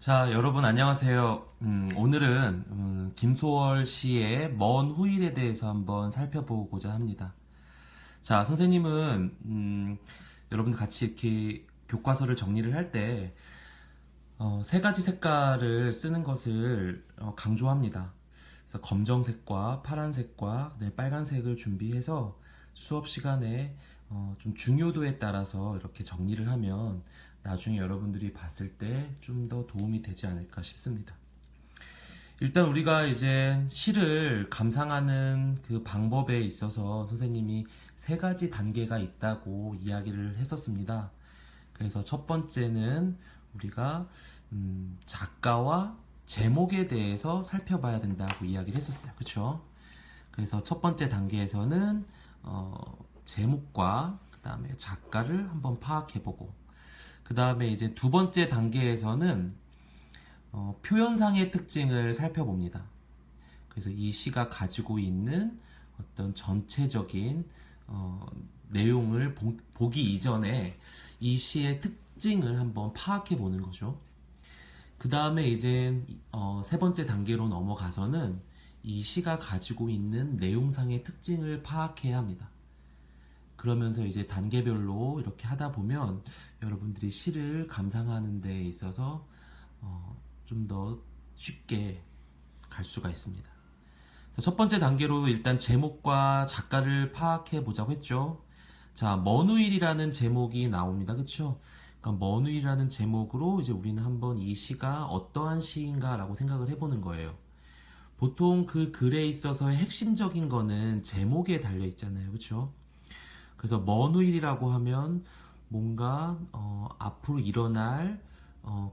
자, 여러분 안녕하세요. 오늘은 김소월 씨의 먼 후일에 대해서 한번 살펴보고자 합니다. 자, 선생님은 여러분들 같이 이렇게 교과서를 정리를 할 때 세 가지 색깔을 쓰는 것을 강조합니다. 그래서 검정색과 파란색과 빨간색을 준비해서 수업 시간에 좀 중요도에 따라서 이렇게 정리를 하면 나중에 여러분들이 봤을 때 좀 더 도움이 되지 않을까 싶습니다. 일단 우리가 이제 시를 감상하는 그 방법에 있어서 선생님이 세 가지 단계가 있다고 이야기를 했었습니다. 그래서 첫 번째는 우리가 작가와 제목에 대해서 살펴봐야 된다고 이야기를 했었어요. 그렇죠? 그래서 첫 번째 단계에서는 제목과 그 다음에 작가를 한번 파악해보고, 그 다음에 이제 두 번째 단계에서는 표현상의 특징을 살펴봅니다. 그래서 이 시가 가지고 있는 어떤 전체적인 내용을 보기 이전에 이 시의 특징을 한번 파악해 보는 거죠. 그 다음에 이제 세 번째 단계로 넘어가서는 이 시가 가지고 있는 내용상의 특징을 파악해야 합니다. 그러면서 이제 단계별로 이렇게 하다 보면 여러분들이 시를 감상하는 데 있어서 좀 더 쉽게 갈 수가 있습니다. 첫 번째 단계로 일단 제목과 작가를 파악해 보자고 했죠. 자, 먼우일이라는 제목이 나옵니다. 그렇죠? 그러니까 먼우일이라는 제목으로 이제 우리는 한번 이 시가 어떠한 시인가라고 생각을 해보는 거예요. 보통 그 글에 있어서의 핵심적인 거는 제목에 달려 있잖아요. 그렇죠? 그래서 먼우일이라고 하면 뭔가 앞으로 일어날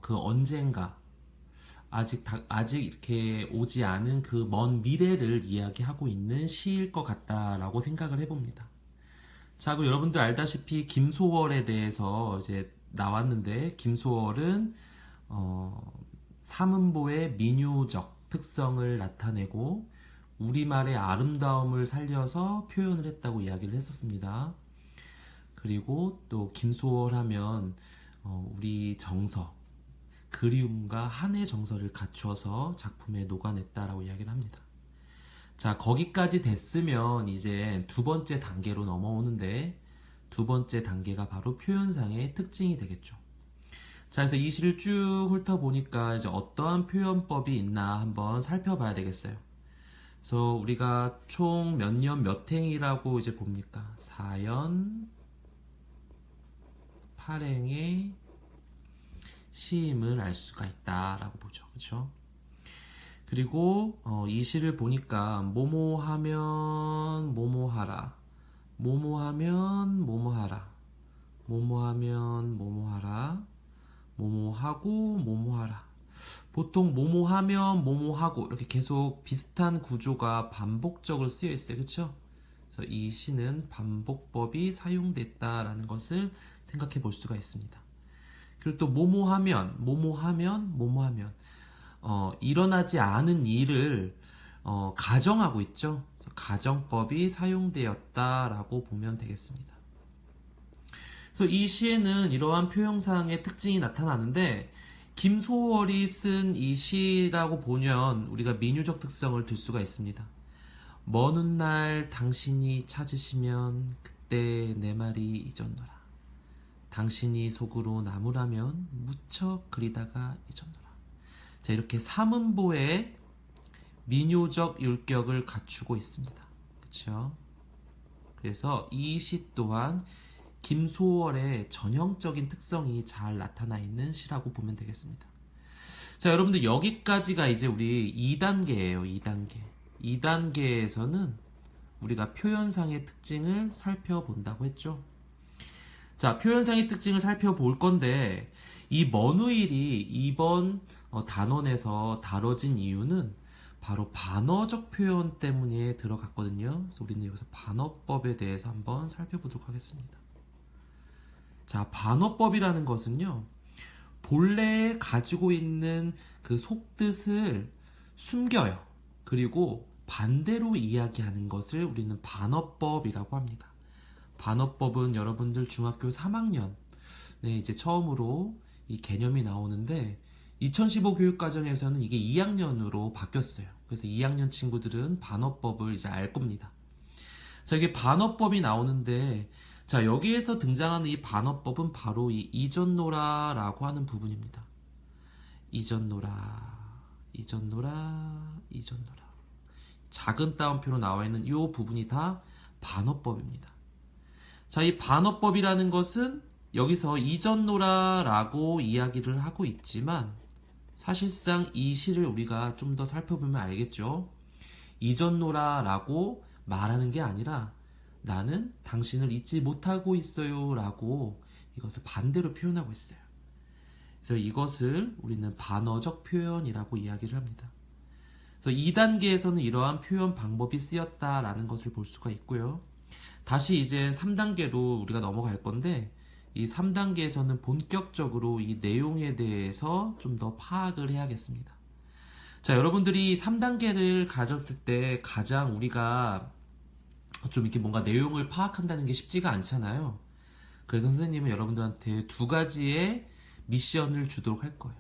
그 언젠가 아직 이렇게 오지 않은 그 먼 미래를 이야기하고 있는 시일 것 같다라고 생각을 해봅니다. 자, 그리고 여러분들 알다시피 김소월에 대해서 이제 나왔는데, 김소월은 삼음보의 민요적 특성을 나타내고 우리말의 아름다움을 살려서 표현을 했다고 이야기를 했었습니다. 그리고 또 김소월 하면 우리 정서, 그리움과 한의 정서를 갖춰서 작품에 녹아냈다라고 이야기를 합니다. 자, 거기까지 됐으면 이제 두 번째 단계로 넘어오는데, 두 번째 단계가 바로 표현상의 특징이 되겠죠. 자, 그래서 이 시를 쭉 훑어보니까 이제 어떠한 표현법이 있나 한번 살펴봐야 되겠어요. 그래서 우리가 총 몇 년 몇 행이라고 이제 봅니까? 4연 8행의 시임을 알 수가 있다라고 보죠. 그렇죠? 그리고 이 시를 보니까 뭐뭐하면 뭐뭐하라, 뭐뭐하면 뭐뭐하라, 뭐뭐하면 뭐뭐하라, 뭐뭐하고 뭐뭐하라. 보통 뭐뭐하면 뭐뭐하고 이렇게 계속 비슷한 구조가 반복적으로 쓰여 있어요. 그렇죠? 그래서 이 시는 반복법이 사용됐다라는 것을 생각해 볼 수가 있습니다. 그리고 또 뭐뭐하면 뭐뭐하면 뭐뭐하면 일어나지 않은 일을 가정하고 있죠. 그래서 가정법이 사용되었다라고 보면 되겠습니다. 그래서 이 시에는 이러한 표현상의 특징이 나타나는데, 김소월이 쓴 이 시라고 보면 우리가 민요적 특성을 들 수가 있습니다. 먼 훗날 당신이 찾으시면 그때 내 말이 잊었노라. 당신이 속으로 나무라면 무척 그리다가 잊었노라. 자, 이렇게 삼음보의 민요적 율격을 갖추고 있습니다. 그렇죠? 그래서 이 시 또한 김소월의 전형적인 특성이 잘 나타나 있는 시라고 보면 되겠습니다. 자, 여러분들 여기까지가 이제 우리 2단계예요. 2단계. 2단계에서는 우리가 표현상의 특징을 살펴본다고 했죠. 자, 표현상의 특징을 살펴볼 건데, 이 먼우일이 이번 단원에서 다뤄진 이유는 바로 반어적 표현 때문에 들어갔거든요. 그래서 우리는 여기서 반어법에 대해서 한번 살펴보도록 하겠습니다. 자, 반어법이라는 것은요, 본래 가지고 있는 그 속뜻을 숨겨요. 그리고 반대로 이야기하는 것을 우리는 반어법이라고 합니다. 반어법은 여러분들 중학교 3학년 이제 처음으로 이 개념이 나오는데, 2015 교육과정에서는 이게 2학년으로 바뀌었어요. 그래서 2학년 친구들은 반어법을 이제 알 겁니다. 자, 이게 반어법이 나오는데, 자, 여기에서 등장하는 이 반어법은 바로 이 이전노라라고 하는 부분입니다. 이전노라, 이전노라, 이전노라. 작은 따옴표로 나와 있는 이 부분이 다 반어법입니다. 자, 이 반어법이라는 것은 여기서 이전노라라고 이야기를 하고 있지만 사실상 이 시를 우리가 좀 더 살펴보면 알겠죠. 이전노라라고 말하는 게 아니라 나는 당신을 잊지 못하고 있어요 라고 이것을 반대로 표현하고 있어요. 그래서 이것을 우리는 반어적 표현이라고 이야기를 합니다. 그래서 2단계에서는 이러한 표현 방법이 쓰였다라는 것을 볼 수가 있고요. 다시 이제 3단계로 우리가 넘어갈 건데 이 3단계에서는 본격적으로 이 내용에 대해서 좀 더 파악을 해야겠습니다. 자, 여러분들이 3단계를 가졌을 때 가장 우리가 좀 이렇게 뭔가 내용을 파악한다는 게 쉽지가 않잖아요. 그래서 선생님은 여러분들한테 두 가지의 미션을 주도록 할 거예요.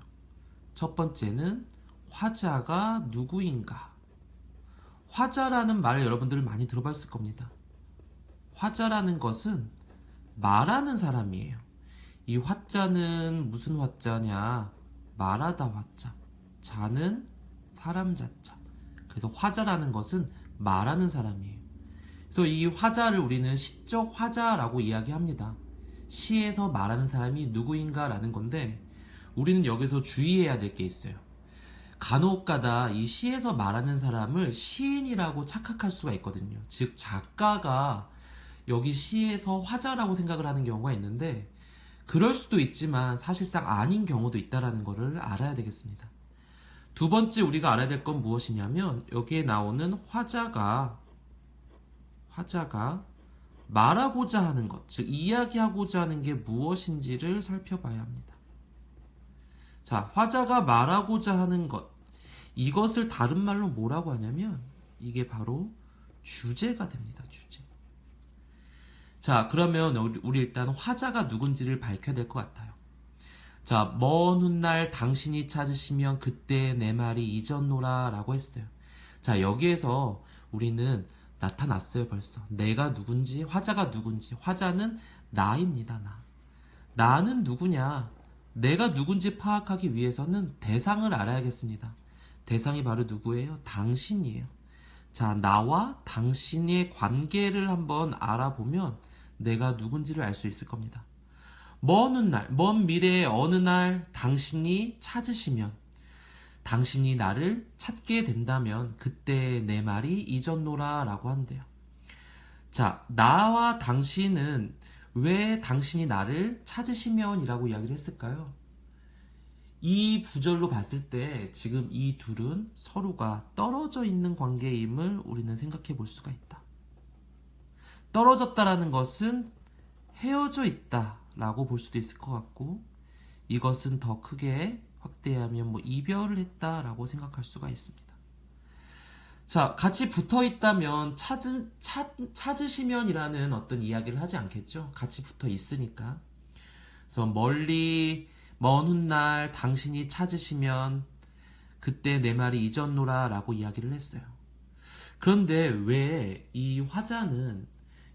첫 번째는 화자가 누구인가? 화자라는 말을 여러분들 많이 들어봤을 겁니다. 화자라는 것은 말하는 사람이에요. 이 화자는 무슨 화자냐? 말하다 화자. 자는 사람 자자. 그래서 화자라는 것은 말하는 사람이에요. 그래서 이 화자를 우리는 시적 화자라고 이야기합니다. 시에서 말하는 사람이 누구인가라는 건데 우리는 여기서 주의해야 될 게 있어요. 간혹가다 이 시에서 말하는 사람을 시인이라고 착각할 수가 있거든요. 즉 작가가 여기 시에서 화자라고 생각을 하는 경우가 있는데 그럴 수도 있지만 사실상 아닌 경우도 있다는 것을 알아야 되겠습니다. 두 번째 우리가 알아야 될 건 무엇이냐면 여기에 나오는 화자가 말하고자 하는 것, 즉 이야기하고자 하는 게 무엇인지를 살펴봐야 합니다. 자, 화자가 말하고자 하는 것, 이것을 다른 말로 뭐라고 하냐면 이게 바로 주제가 됩니다. 주제. 자, 그러면 우리 일단 화자가 누군지를 밝혀야 될 것 같아요. 자, 먼 훗날 당신이 찾으시면 그때 내 말이 잊었노라 라고 했어요. 자, 여기에서 우리는 나타났어요 벌써. 내가 누군지, 화자가 누군지. 화자는 나입니다. 나는 누구냐? 내가 누군지 파악하기 위해서는 대상을 알아야겠습니다. 대상이 바로 누구예요? 당신이에요. 자, 나와 당신의 관계를 한번 알아보면 내가 누군지를 알 수 있을 겁니다. 먼 훗날, 먼 미래의 어느 날 당신이 찾으시면, 당신이 나를 찾게 된다면 그때 내 말이 잊었노라 라고 한대요. 자, 나와 당신은 왜 당신이 나를 찾으시면 이라고 이야기를 했을까요? 이 구절로 봤을 때 지금 이 둘은 서로가 떨어져 있는 관계임을 우리는 생각해 볼 수가 있다. 떨어졌다라는 것은 헤어져 있다라고 볼 수도 있을 것 같고 이것은 더 크게 확대하면 이별을 했다라고 생각할 수가 있습니다. 자, 같이 붙어 있다면 찾으시면이라는 어떤 이야기를 하지 않겠죠? 같이 붙어 있으니까. 그래서 멀리 먼 훗날 당신이 찾으시면 그때 내 말이 잊었노라 라고 이야기를 했어요. 그런데 왜 이 화자는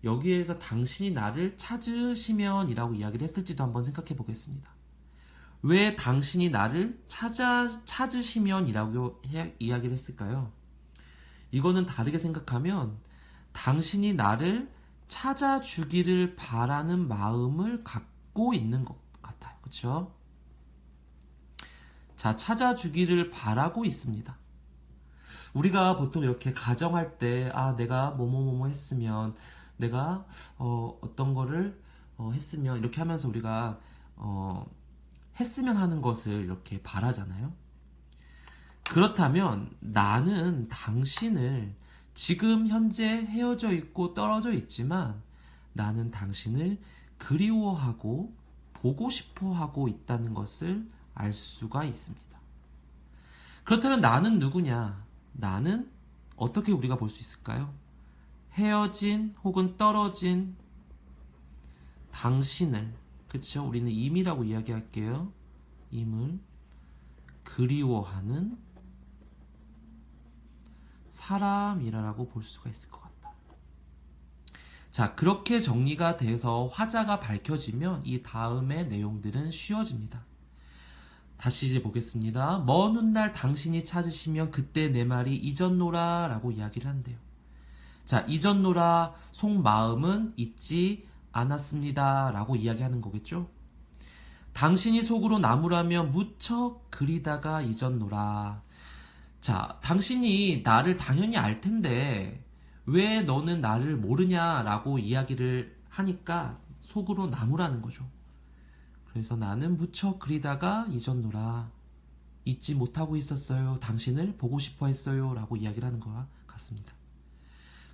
여기에서 당신이 나를 찾으시면 이라고 이야기를 했을지도 한번 생각해 보겠습니다. 왜 당신이 나를 찾으시면 이라고 이야기를 했을까요? 이거는 다르게 생각하면 당신이 나를 찾아주기를 바라는 마음을 갖고 있는 것 같아요. 그렇죠? 자, 찾아주기를 바라고 있습니다. 우리가 보통 이렇게 가정할 때 내가 뭐뭐뭐뭐 했으면 내가 어떤 거를 했으면 이렇게 하면서 우리가 했으면 하는 것을 이렇게 바라잖아요. 그렇다면 나는 당신을 지금 현재 헤어져 있고 떨어져 있지만 나는 당신을 그리워하고 보고 싶어 하고 있다는 것을 알 수가 있습니다. 그렇다면 나는 누구냐? 나는 어떻게 우리가 볼 수 있을까요? 헤어진 혹은 떨어진 당신을, 그렇죠? 우리는 임이라고 이야기할게요. 임을 그리워하는 사람이라고 볼 수가 있을 것 같다. 자, 그렇게 정리가 돼서 화자가 밝혀지면 이 다음의 내용들은 쉬워집니다. 다시 이제 보겠습니다. 먼 훗날 당신이 찾으시면 그때 내 말이 잊었노라 라고 이야기를 한대요. 자, 잊었노라 속마음은 잊지 않았습니다 라고 이야기하는 거겠죠. 당신이 속으로 나무라며 무척 그리다가 잊었노라. 자, 당신이 나를 당연히 알 텐데 왜 너는 나를 모르냐라고 이야기를 하니까 속으로 나무라는 거죠. 그래서 나는 무척 그리다가 잊었노라. 잊지 못하고 있었어요. 당신을 보고 싶어 했어요. 라고 이야기를 하는 것과 같습니다.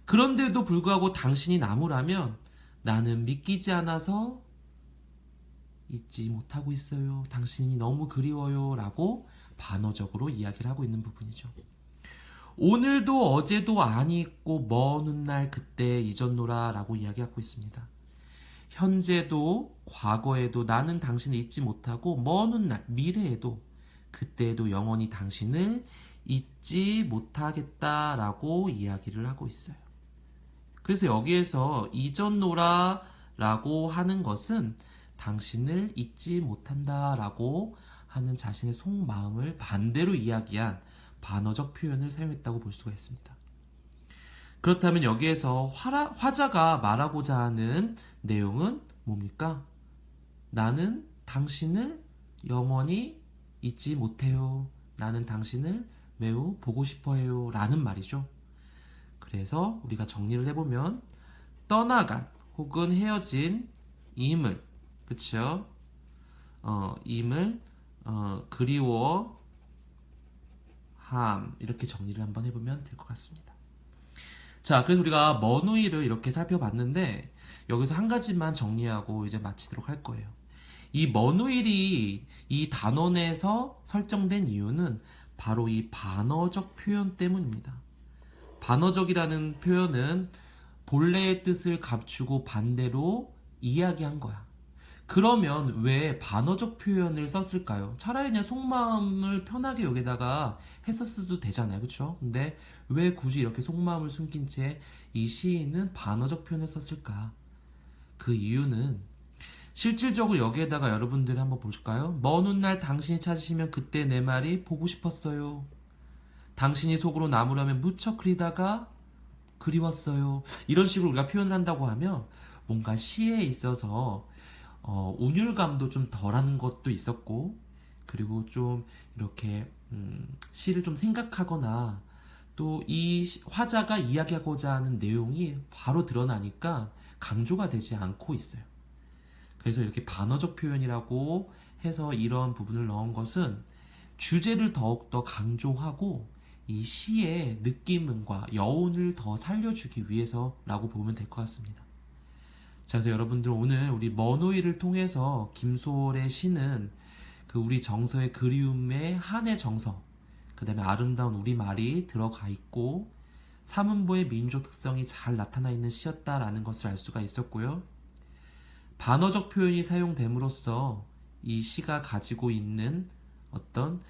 그런데도 불구하고 당신이 나무라면 나는 믿기지 않아서 잊지 못하고 있어요. 당신이 너무 그리워요. 라고 반어적으로 이야기를 하고 있는 부분이죠. 오늘도 어제도 아니 있고 먼 훗날 그때 잊었노라 라고 이야기하고 있습니다. 현재도 과거에도 나는 당신을 잊지 못하고 먼 훗날 미래에도 그때에도 영원히 당신을 잊지 못하겠다라고 이야기를 하고 있어요. 그래서 여기에서 잊었노라 라고 하는 것은 당신을 잊지 못한다라고 하는 자신의 속마음을 반대로 이야기한 반어적 표현을 사용했다고 볼 수가 있습니다. 그렇다면 여기에서 화자가 말하고자 하는 내용은 뭡니까? 나는 당신을 영원히 잊지 못해요. 나는 당신을 매우 보고 싶어해요. 라는 말이죠. 그래서 우리가 정리를 해보면 떠나간 혹은 헤어진 임을, 그쵸? 임을 그리워함, 이렇게 정리를 한번 해보면 될 것 같습니다. 자, 그래서 우리가 먼 후일을 이렇게 살펴봤는데 여기서 한 가지만 정리하고 이제 마치도록 할 거예요. 이 먼 후일이 이 단원에서 설정된 이유는 바로 이 반어적 표현 때문입니다. 반어적이라는 표현은 본래의 뜻을 감추고 반대로 이야기한 거야. 그러면 왜 반어적 표현을 썼을까요? 차라리 그냥 속마음을 편하게 여기다가 했었어도 되잖아요. 그쵸? 근데 왜 굳이 이렇게 속마음을 숨긴 채 이 시인은 반어적 표현을 썼을까? 그 이유는 실질적으로 여기에다가 여러분들이 한번 볼까요? 먼 훗날 당신이 찾으시면 그때 내 말이 보고 싶었어요. 당신이 속으로 나무라면 무척 그리다가 그리웠어요. 이런 식으로 우리가 표현을 한다고 하면 뭔가 시에 있어서 운율감도 좀 덜한 것도 있었고, 그리고 좀 이렇게 시를 좀 생각하거나 또 이 화자가 이야기하고자 하는 내용이 바로 드러나니까 강조가 되지 않고 있어요. 그래서 이렇게 반어적 표현이라고 해서 이런 부분을 넣은 것은 주제를 더욱더 강조하고 이 시의 느낌과 여운을 더 살려주기 위해서라고 보면 될 것 같습니다. 자, 그래서 여러분들 오늘 우리 먼 후일을 통해서 김소월의 시는 그 우리 정서의 그리움의 한의 정서, 그 다음에 아름다운 우리말이 들어가 있고 삼음보의 민족 특성이 잘 나타나 있는 시였다라는 것을 알 수가 있었고요. 반어적 표현이 사용됨으로써 이 시가 가지고 있는 어떤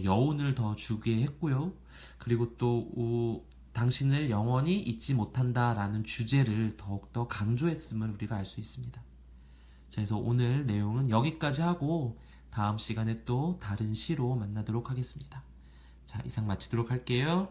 여운을 더 주게 했고요. 그리고 또 당신을 영원히 잊지 못한다라는 주제를 더욱더 강조했음을 우리가 알 수 있습니다. 자, 그래서 오늘 내용은 여기까지 하고 다음 시간에 또 다른 시로 만나도록 하겠습니다. 자, 이상 마치도록 할게요.